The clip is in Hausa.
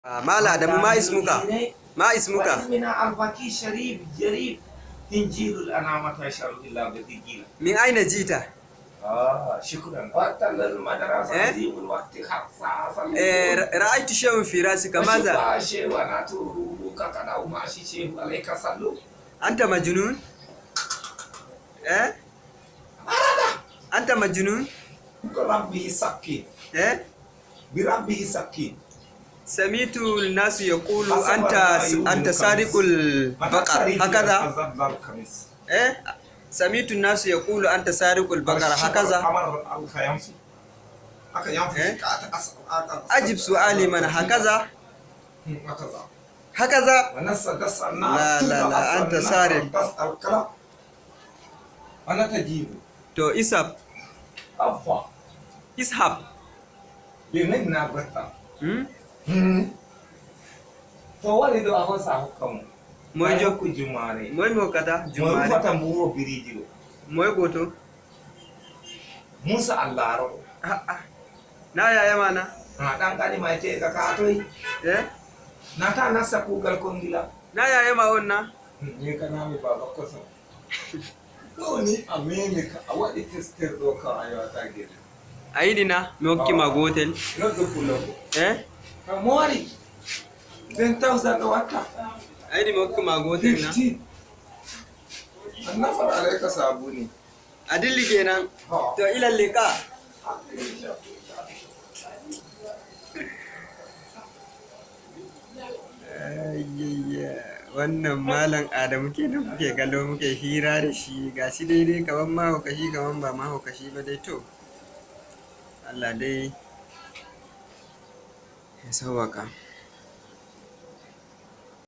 Mala Adamu ma ismuka? Ma ismuka? واسمنا البكي شريف جريف تنجيل الأنامة يشعر إلا بدقيقة. Min aina jita? شكرا. وقت المدرسة عظيم الوقت حقا. رأيت شيء في رأسك ماذا؟ شيء وأنا تروك كذا وماشي شيء عليك صلوا. أنت مجنون؟ أنت مجنون؟ بربي سكين. بربي سكين. سمعت الناس يقول أنت سارق البقر هكذا؟ سمعت الناس يقول أنت سارق البقر هكذا؟ أجب سؤالي من هكذا؟ هكذا؟ لا أنت سارق. أنا تجيب. تو اسحب. اسحب. لمن نبرتا. To wani do ahon sa hukamu. Moy jokku jumare. Moy mo kata jumare. Moy fata mburo biriji do. Moy goto. Musa Allaro. Na yaya mana? Dan kani mai te ka katoi. Na ta nasa kugal kongila. Na yaya ma onna? Ni kana mi baba koso. Doni America awadi tester do ka ayo tagir. Aidina mi hokki ma gotel. Noddo kulogo. Mori 10,000 wata. Aidi mi hokki ma gotel na. Annafar alaika sabuni. Adilli kenan. To ila liqa. Wannan malam Adamu kenan muke gallo muke hira da shi gashi daidai kaman mahaukaci kaman ba mahaukaci ba dai to Allah dai ya sauwaka.